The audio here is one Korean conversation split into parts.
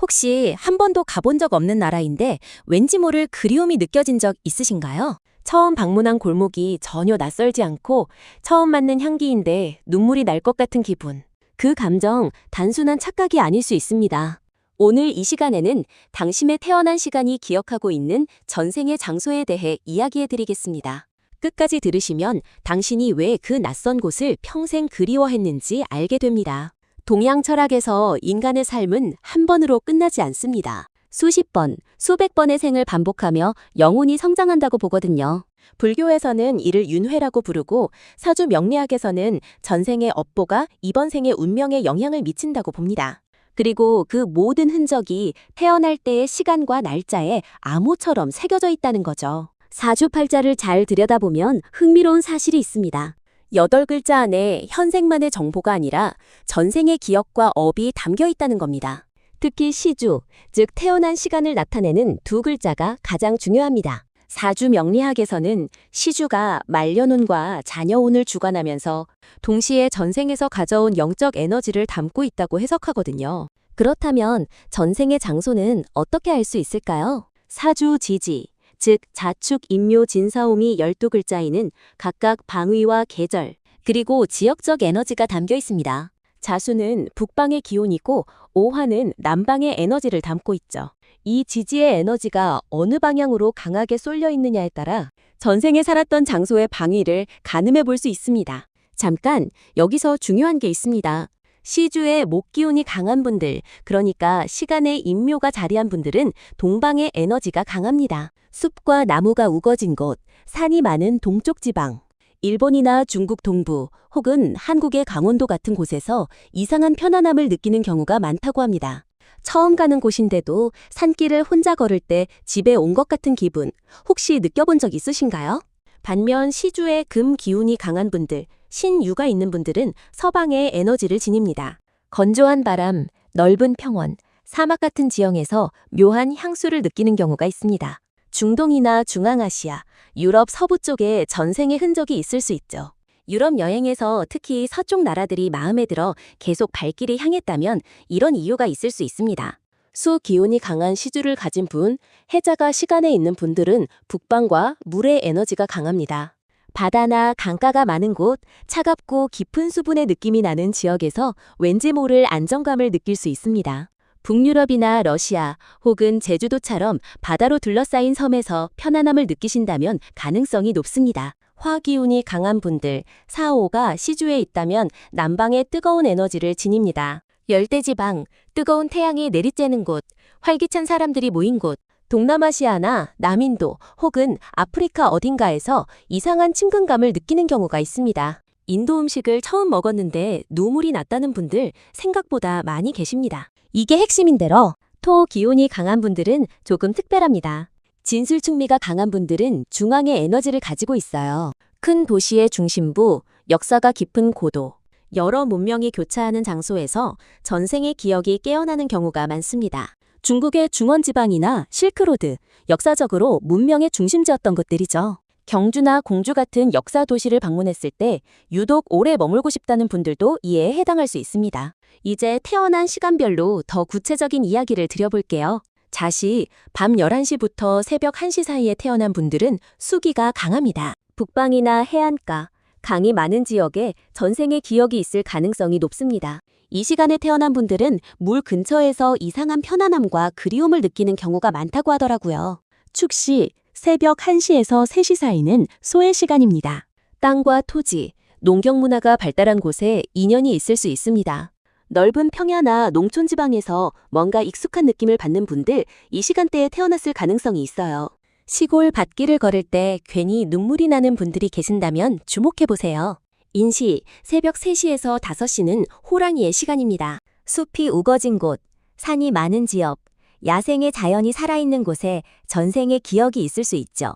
혹시 한 번도 가본 적 없는 나라인데 왠지 모를 그리움이 느껴진 적 있으신가요? 처음 방문한 골목이 전혀 낯설지 않고 처음 맡는 향기인데 눈물이 날 것 같은 기분. 그 감정 단순한 착각이 아닐 수 있습니다. 오늘 이 시간에는 당신의 태어난 시간이 기억하고 있는 전생의 장소에 대해 이야기해 드리겠습니다. 끝까지 들으시면 당신이 왜 그 낯선 곳을 평생 그리워했는지 알게 됩니다. 동양 철학에서 인간의 삶은 한 번으로 끝나지 않습니다. 수십 번, 수백 번의 생을 반복하며 영혼이 성장한다고 보거든요. 불교에서는 이를 윤회라고 부르고 사주 명리학에서는 전생의 업보가 이번 생의 운명에 영향을 미친다고 봅니다. 그리고 그 모든 흔적이 태어날 때의 시간과 날짜에 암호처럼 새겨져 있다는 거죠. 사주팔자를 잘 들여다보면 흥미로운 사실이 있습니다. 8글자 안에 현생만의 정보가 아니라 전생의 기억과 업이 담겨 있다는 겁니다. 특히 시주, 즉 태어난 시간을 나타내는 2글자가 가장 중요합니다. 사주 명리학에서는 시주가 말년운과 자녀운을 주관하면서 동시에 전생에서 가져온 영적 에너지를 담고 있다고 해석하거든요. 그렇다면 전생의 장소는 어떻게 알 수 있을까요? 사주 지지, 즉 자축, 임묘, 진사오미 12글자에는 각각 방위와 계절, 그리고 지역적 에너지가 담겨 있습니다. 자수는 북방의 기온이고 오화는 남방의 에너지를 담고 있죠. 이 지지의 에너지가 어느 방향으로 강하게 쏠려 있느냐에 따라 전생에 살았던 장소의 방위를 가늠해 볼 수 있습니다. 잠깐 여기서 중요한 게 있습니다. 시주의 목기운이 강한 분들, 그러니까 시간에 임묘가 자리한 분들은 동방의 에너지가 강합니다. 숲과 나무가 우거진 곳, 산이 많은 동쪽 지방, 일본이나 중국 동부 혹은 한국의 강원도 같은 곳에서 이상한 편안함을 느끼는 경우가 많다고 합니다. 처음 가는 곳인데도 산길을 혼자 걸을 때 집에 온 것 같은 기분, 혹시 느껴본 적 있으신가요? 반면 시주의 금 기운이 강한 분들, 신유가 있는 분들은 서방의 에너지를 지닙니다. 건조한 바람, 넓은 평원, 사막 같은 지형에서 묘한 향수를 느끼는 경우가 있습니다. 중동이나 중앙아시아, 유럽 서부 쪽에 전생의 흔적이 있을 수 있죠. 유럽 여행에서 특히 서쪽 나라들이 마음에 들어 계속 발길을 향했다면 이런 이유가 있을 수 있습니다. 수 기운이 강한 시주를 가진 분, 해자가 시간에 있는 분들은 북방과 물의 에너지가 강합니다. 바다나 강가가 많은 곳, 차갑고 깊은 수분의 느낌이 나는 지역에서 왠지 모를 안정감을 느낄 수 있습니다. 북유럽이나 러시아 혹은 제주도처럼 바다로 둘러싸인 섬에서 편안함을 느끼신다면 가능성이 높습니다. 화기운이 강한 분들, 사오가 시주에 있다면 남방의 뜨거운 에너지를 지닙니다. 열대지방, 뜨거운 태양이 내리쬐는 곳, 활기찬 사람들이 모인 곳, 동남아시아나 남인도 혹은 아프리카 어딘가에서 이상한 친근감을 느끼는 경우가 있습니다. 인도 음식을 처음 먹었는데 눈물이 났다는 분들 생각보다 많이 계십니다. 이게 핵심인데요. 토 기운이 강한 분들은 조금 특별합니다. 진술충미가 강한 분들은 중앙의 에너지를 가지고 있어요. 큰 도시의 중심부, 역사가 깊은 고도, 여러 문명이 교차하는 장소에서 전생의 기억이 깨어나는 경우가 많습니다. 중국의 중원지방이나 실크로드, 역사적으로 문명의 중심지였던 것들이죠. 경주나 공주 같은 역사 도시를 방문했을 때 유독 오래 머물고 싶다는 분들도 이에 해당할 수 있습니다. 이제 태어난 시간별로 더 구체적인 이야기를 드려볼게요. 자시, 밤 11시부터 새벽 1시 사이에 태어난 분들은 수기가 강합니다. 북방이나 해안가, 강이 많은 지역에 전생의 기억이 있을 가능성이 높습니다. 이 시간에 태어난 분들은 물 근처에서 이상한 편안함과 그리움을 느끼는 경우가 많다고 하더라고요. 축시, 새벽 1시에서 3시 사이는 소의 시간입니다. 땅과 토지, 농경 문화가 발달한 곳에 인연이 있을 수 있습니다. 넓은 평야나 농촌 지방에서 뭔가 익숙한 느낌을 받는 분들, 이 시간대에 태어났을 가능성이 있어요. 시골 밭길을 걸을 때 괜히 눈물이 나는 분들이 계신다면 주목해보세요. 인시, 새벽 3시에서 5시는 호랑이의 시간입니다. 숲이 우거진 곳, 산이 많은 지역, 야생의 자연이 살아있는 곳에 전생의 기억이 있을 수 있죠.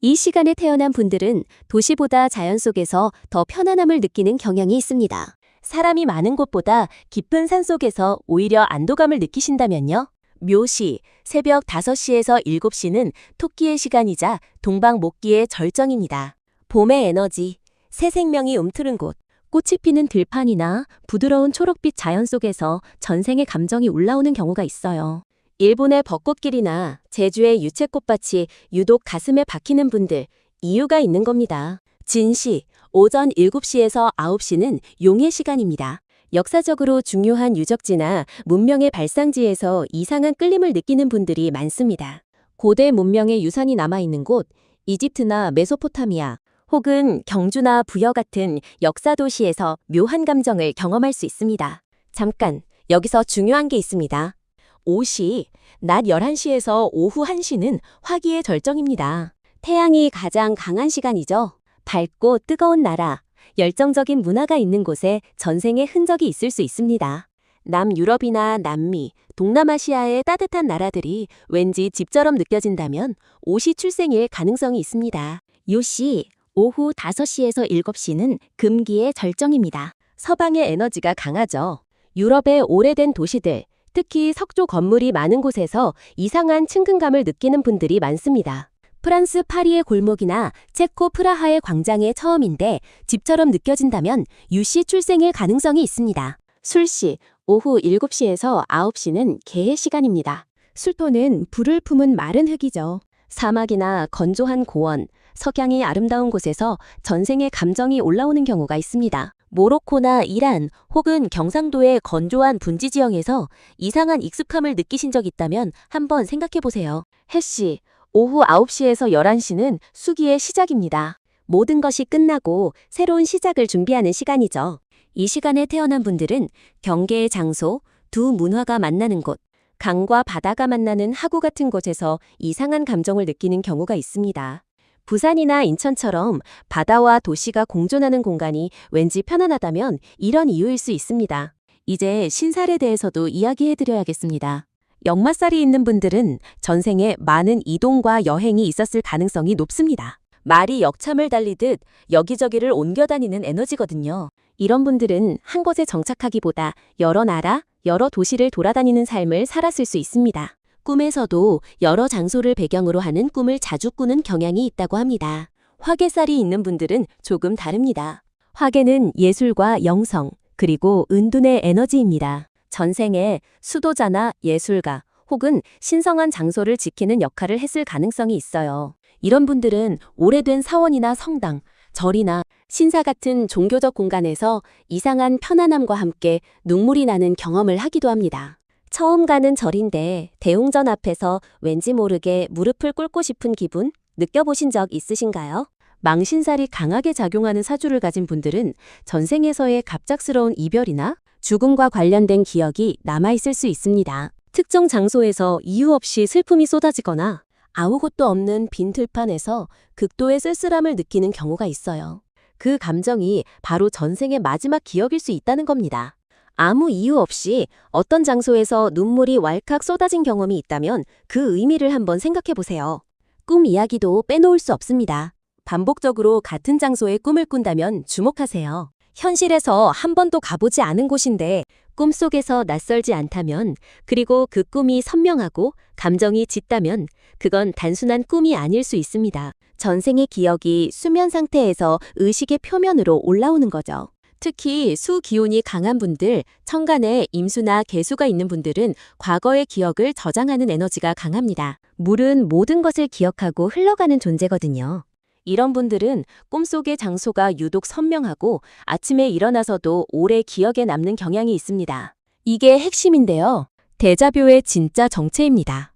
이 시간에 태어난 분들은 도시보다 자연 속에서 더 편안함을 느끼는 경향이 있습니다. 사람이 많은 곳보다 깊은 산 속에서 오히려 안도감을 느끼신다면요. 묘시, 새벽 5시에서 7시는 토끼의 시간이자 동방 목기의 절정입니다. 봄의 에너지, 새 생명이 움트는 곳, 꽃이 피는 들판이나 부드러운 초록빛 자연 속에서 전생의 감정이 올라오는 경우가 있어요. 일본의 벚꽃길이나 제주의 유채꽃밭이 유독 가슴에 박히는 분들, 이유가 있는 겁니다. 진시, 오전 7시에서 9시는 용의 시간입니다. 역사적으로 중요한 유적지나 문명의 발상지에서 이상한 끌림을 느끼는 분들이 많습니다. 고대 문명의 유산이 남아있는 곳, 이집트나 메소포타미아, 혹은 경주나 부여 같은 역사 도시에서 묘한 감정을 경험할 수 있습니다. 잠깐, 여기서 중요한 게 있습니다. 오시, 낮 11시에서 오후 1시는 화기의 절정입니다. 태양이 가장 강한 시간이죠. 밝고 뜨거운 나라, 열정적인 문화가 있는 곳에 전생의 흔적이 있을 수 있습니다. 남유럽이나 남미, 동남아시아의 따뜻한 나라들이 왠지 집처럼 느껴진다면 오시 출생일 가능성이 있습니다. 요시, 오후 5시에서 7시는 금기의 절정입니다. 서방의 에너지가 강하죠. 유럽의 오래된 도시들, 특히 석조 건물이 많은 곳에서 이상한 친근감을 느끼는 분들이 많습니다. 프랑스 파리의 골목이나 체코 프라하의 광장의 처음인데 집처럼 느껴진다면 유씨 출생일 가능성이 있습니다. 술시, 오후 7시에서 9시는 개의 시간입니다. 술토는 불을 품은 마른 흙이죠. 사막이나 건조한 고원, 석양이 아름다운 곳에서 전생의 감정이 올라오는 경우가 있습니다. 모로코나 이란 혹은 경상도의 건조한 분지 지형에서 이상한 익숙함을 느끼신 적 있다면 한번 생각해 보세요. 해씨, 오후 9시에서 11시는 수기의 시작입니다. 모든 것이 끝나고 새로운 시작을 준비하는 시간이죠. 이 시간에 태어난 분들은 경계의 장소, 두 문화가 만나는 곳, 강과 바다가 만나는 하구 같은 곳에서 이상한 감정을 느끼는 경우가 있습니다. 부산이나 인천처럼 바다와 도시가 공존하는 공간이 왠지 편안하다면 이런 이유일 수 있습니다. 이제 신살에 대해서도 이야기해드려야겠습니다. 역마살이 있는 분들은 전생에 많은 이동과 여행이 있었을 가능성이 높습니다. 말이 역참을 달리듯 여기저기를 옮겨다니는 에너지거든요. 이런 분들은 한 곳에 정착하기보다 여러 나라, 여러 도시를 돌아다니는 삶을 살았을 수 있습니다. 꿈에서도 여러 장소를 배경으로 하는 꿈을 자주 꾸는 경향이 있다고 합니다. 화개살이 있는 분들은 조금 다릅니다. 화개는 예술과 영성, 그리고 은둔의 에너지입니다. 전생에 수도자나 예술가 혹은 신성한 장소를 지키는 역할을 했을 가능성이 있어요. 이런 분들은 오래된 사원이나 성당, 절이나 신사 같은 종교적 공간에서 이상한 편안함과 함께 눈물이 나는 경험을 하기도 합니다. 처음 가는 절인데 대웅전 앞에서 왠지 모르게 무릎을 꿇고 싶은 기분 느껴보신 적 있으신가요? 망신살이 강하게 작용하는 사주를 가진 분들은 전생에서의 갑작스러운 이별이나 죽음과 관련된 기억이 남아있을 수 있습니다. 특정 장소에서 이유 없이 슬픔이 쏟아지거나 아무것도 없는 빈 들판에서 극도의 쓸쓸함을 느끼는 경우가 있어요. 그 감정이 바로 전생의 마지막 기억일 수 있다는 겁니다. 아무 이유 없이 어떤 장소에서 눈물이 왈칵 쏟아진 경험이 있다면 그 의미를 한번 생각해 보세요. 꿈 이야기도 빼놓을 수 없습니다. 반복적으로 같은 장소에 꿈을 꾼다면 주목하세요. 현실에서 한 번도 가보지 않은 곳인데 꿈속에서 낯설지 않다면, 그리고 그 꿈이 선명하고 감정이 짙다면 그건 단순한 꿈이 아닐 수 있습니다. 전생의 기억이 수면 상태에서 의식의 표면으로 올라오는 거죠. 특히 수 기운이 강한 분들, 천간에 임수나 개수가 있는 분들은 과거의 기억을 저장하는 에너지가 강합니다. 물은 모든 것을 기억하고 흘러가는 존재거든요. 이런 분들은 꿈속의 장소가 유독 선명하고 아침에 일어나서도 오래 기억에 남는 경향이 있습니다. 이게 핵심인데요. 데자뷰의 진짜 정체입니다.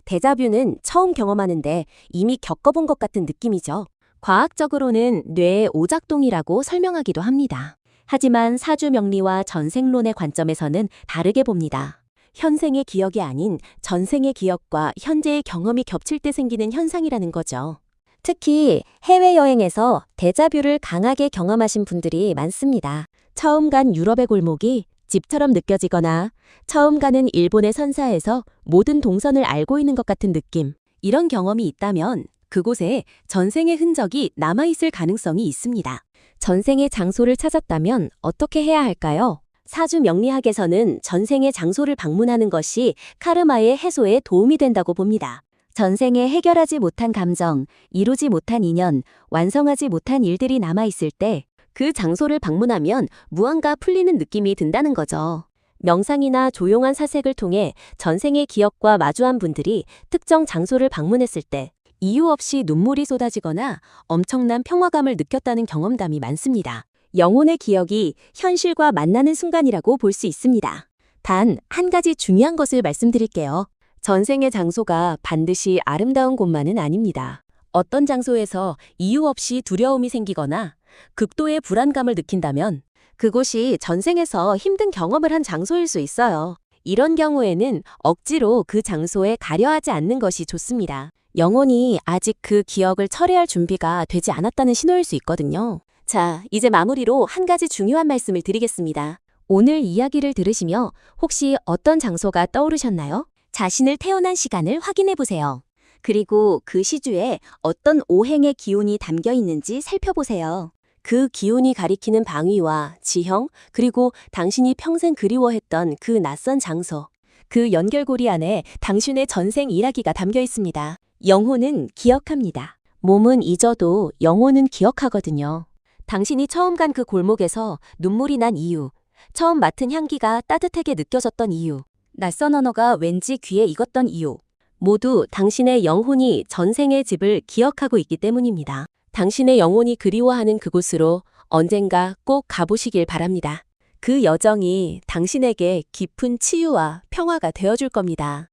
데자뷰는 처음 경험하는데 이미 겪어본 것 같은 느낌이죠. 과학적으로는 뇌의 오작동이라고 설명하기도 합니다. 하지만 사주명리와 전생론의 관점에서는 다르게 봅니다. 현생의 기억이 아닌 전생의 기억과 현재의 경험이 겹칠 때 생기는 현상이라는 거죠. 특히 해외여행에서 데자뷰를 강하게 경험하신 분들이 많습니다. 처음 간 유럽의 골목이 집처럼 느껴지거나 처음 가는 일본의 선사에서 모든 동선을 알고 있는 것 같은 느낌. 이런 경험이 있다면 그곳에 전생의 흔적이 남아있을 가능성이 있습니다. 전생의 장소를 찾았다면 어떻게 해야 할까요? 사주 명리학에서는 전생의 장소를 방문하는 것이 카르마의 해소에 도움이 된다고 봅니다. 전생에 해결하지 못한 감정, 이루지 못한 인연, 완성하지 못한 일들이 남아있을 때 그 장소를 방문하면 무언가 풀리는 느낌이 든다는 거죠. 명상이나 조용한 사색을 통해 전생의 기억과 마주한 분들이 특정 장소를 방문했을 때 이유 없이 눈물이 쏟아지거나 엄청난 평화감을 느꼈다는 경험담이 많습니다. 영혼의 기억이 현실과 만나는 순간이라고 볼 수 있습니다. 단, 한 가지 중요한 것을 말씀드릴게요. 전생의 장소가 반드시 아름다운 곳만은 아닙니다. 어떤 장소에서 이유 없이 두려움이 생기거나 극도의 불안감을 느낀다면 그곳이 전생에서 힘든 경험을 한 장소일 수 있어요. 이런 경우에는 억지로 그 장소에 가려 하지 않는 것이 좋습니다. 영혼이 아직 그 기억을 처리할 준비가 되지 않았다는 신호일 수 있거든요. 자, 이제 마무리로 한 가지 중요한 말씀을 드리겠습니다. 오늘 이야기를 들으시며 혹시 어떤 장소가 떠오르셨나요? 자신을 태어난 시간을 확인해 보세요. 그리고 그 시주에 어떤 오행의 기운이 담겨 있는지 살펴보세요. 그 기운이 가리키는 방위와 지형, 그리고 당신이 평생 그리워했던 그 낯선 장소. 그 연결고리 안에 당신의 전생 일화기가 담겨 있습니다. 영혼은 기억합니다. 몸은 잊어도 영혼은 기억하거든요. 당신이 처음 간 그 골목에서 눈물이 난 이유, 처음 맡은 향기가 따뜻하게 느껴졌던 이유, 낯선 언어가 왠지 귀에 익었던 이유, 모두 당신의 영혼이 전생의 집을 기억하고 있기 때문입니다. 당신의 영혼이 그리워하는 그곳으로 언젠가 꼭 가보시길 바랍니다. 그 여정이 당신에게 깊은 치유와 평화가 되어줄 겁니다.